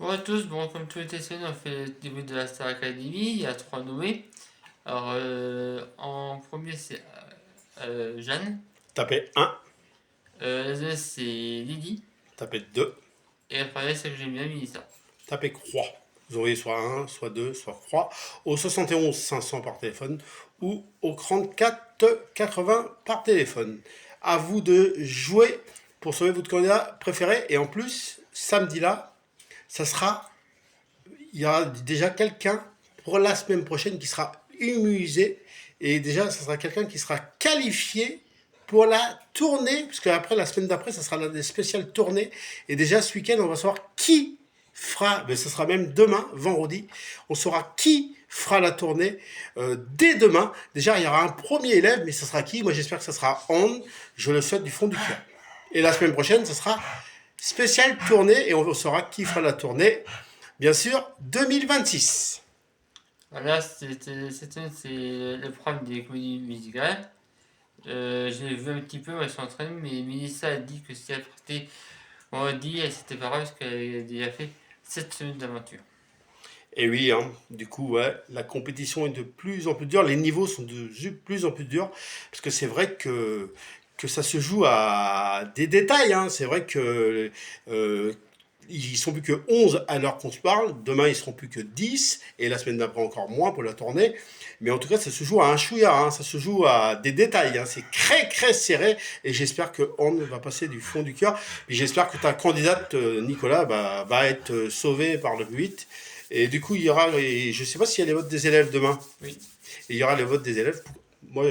Bonjour à tous, bon, comme tous les semaines, on fait le début de la Star Academy. Il y a 3 nommés. Alors, en premier, c'est Jeanne. Tapez 1, La deuxième, c'est Lydie. tapez 2, Et la troisième, c'est que j'aime bien, Melissa. tapez croix. Vous envoyez soit 1, soit 2, soit croix au 71 500 par téléphone ou au 34 80 par téléphone. À vous de jouer pour sauver votre candidat préféré. Et en plus, samedi là, ça sera, il y aura déjà quelqu'un pour la semaine prochaine qui sera immunisé. Et déjà, ça sera quelqu'un qui sera qualifié pour la tournée, parce qu'après, la semaine d'après, ça sera la spéciale tournée. Et déjà, ce week-end, on va savoir qui fera, mais ce sera même demain, vendredi, on saura qui fera la tournée dès demain. Déjà, il y aura un premier élève, mais ce sera qui? Moi, j'espère que ce sera Anne. Je le souhaite du fond du cœur. Et la semaine prochaine, ce sera spéciale tournée, et on saura qui fera la tournée, bien sûr, 2026. Voilà, c'est le programme des comédies musicales. J'ai vu un petit peu, moi je suis en train, mais Melissa a dit que si elle partait vendredi, elle s'était pas grave parce qu'elle a déjà fait 7 semaines d'aventure. Et oui, hein, du coup, ouais, la compétition est de plus en plus dure, les niveaux sont de plus en plus durs, parce que c'est vrai que ça se joue à des détails, hein. C'est vrai que ils sont plus que 11 à l'heure qu'on se parle, demain ils seront plus que 10, et la semaine d'après encore moins pour la tournée, mais en tout cas ça se joue à un chouïa, hein, ça se joue à des détails, hein. C'est très serré, et j'espère que On va passer du fond du cœur, et j'espère que ta candidate, Nicolas, va être sauvée par le 8. Et du coup, il y aura, et je ne sais pas s'il y a les votes des élèves demain. Oui. Et il y aura les votes des élèves. Moi,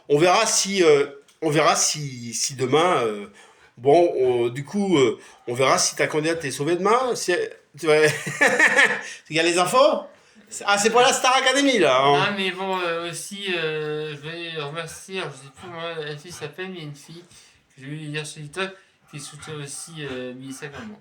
on verra si demain, du coup, on verra si ta candidate est sauvée demain. Il y a les infos. Ah, c'est pas la Star Academy là, hein. Ah, mais bon, aussi, je voulais remercier, alors, je sais plus comment la fille s'appelle, mais il y a une fille que j'ai vu hier sur TikTok qui soutient aussi Melissa comme moi.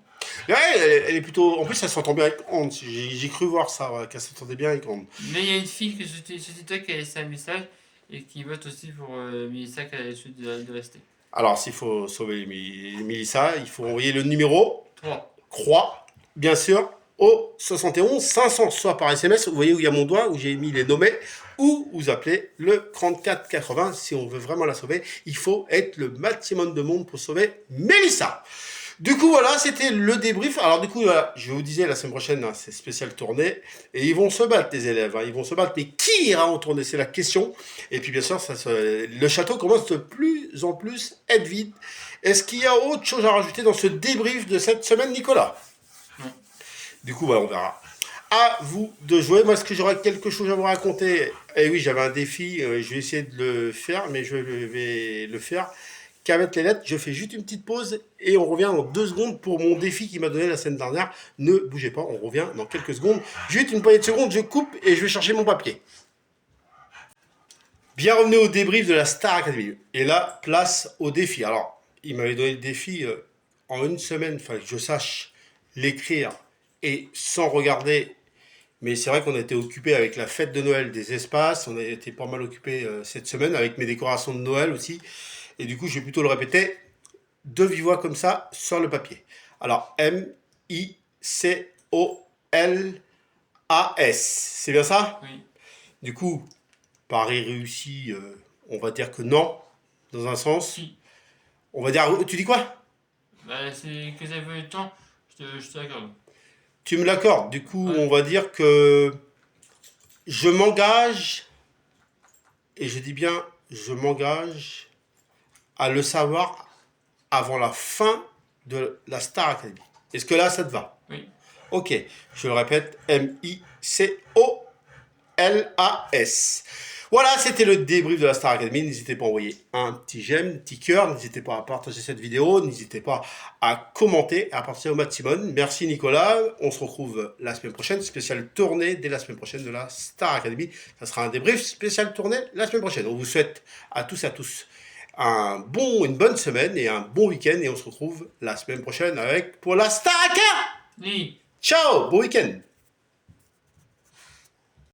Ouais, elle est plutôt. En plus, elle s'entend bien avec Hans. J'ai cru voir ça, ouais, qu'elle s'entendait bien avec Hans. Mais il y a une fille que sur TikTok qui a laissé un message et qui vote aussi pour Melissa qui a décidé de rester. Alors, s'il faut sauver Mélissa, il faut envoyer le numéro 3. croix, bien sûr, au 71 500, soit par SMS, vous voyez où il y a mon doigt, où j'ai mis les nommés, ou vous appelez le 34 80 si on veut vraiment la sauver. Il faut être le maximum de monde pour sauver Mélissa. Du coup, voilà, c'était le débrief. Alors, du coup, voilà, je vous disais, la semaine prochaine, hein, c'est spécial tournée. Et ils vont se battre, les élèves. Hein, ils vont se battre. Mais qui ira en tournée? C'est la question. Et puis, bien sûr, le château commence de plus en plus à être vide. Est-ce qu'il y a autre chose à rajouter dans ce débrief de cette semaine, Nicolas? Non. Du coup, voilà, on verra. À vous de jouer. Moi, est-ce que j'aurais quelque chose à vous raconter? Eh oui, j'avais un défi. Je vais essayer de le faire, mais je vais le faire qu'avec les lettres. Je fais juste une petite pause et on revient dans 2 secondes pour mon défi qu'il m'a donné la semaine dernière. Ne bougez pas, on revient dans quelques secondes. Juste une poignée de secondes, je coupe et je vais chercher mon papier. Bienvenue au débrief de la Star Academy. Et là, place au défi. Alors, il m'avait donné le défi en une semaine, il fallait que je sache l'écrire et sans regarder. Mais c'est vrai qu'on a été occupé avec la fête de Noël des espaces. On a été pas mal occupé cette semaine avec mes décorations de Noël aussi. Et du coup, je vais plutôt le répéter de vive voix comme ça sur le papier. Alors, Micolas. C'est bien ça? Oui. Du coup, pari réussi, on va dire que non, dans un sens. Si. On va dire, tu dis quoi? Bah, c'est que j'avais eu le temps, je te l'accorde. Tu me l'accordes. Du coup, Ouais. on va dire que je m'engage, et je dis bien, je m'engage à le savoir avant la fin de la Star Academy. Est-ce que là, ça te va? Oui. Ok, je le répète, Micolas. Voilà, c'était le débrief de la Star Academy. N'hésitez pas à envoyer un petit j'aime, un petit cœur. N'hésitez pas à partager cette vidéo. N'hésitez pas à commenter, à partager au maximum. Merci Nicolas. On se retrouve la semaine prochaine. Spéciale tournée dès la semaine prochaine de la Star Academy. Ça sera un débrief spécial tournée la semaine prochaine. On vous souhaite à tous une bonne semaine et un bon week-end. Et on se retrouve la semaine prochaine pour la Star Academy. Oui. Ciao, bon week-end.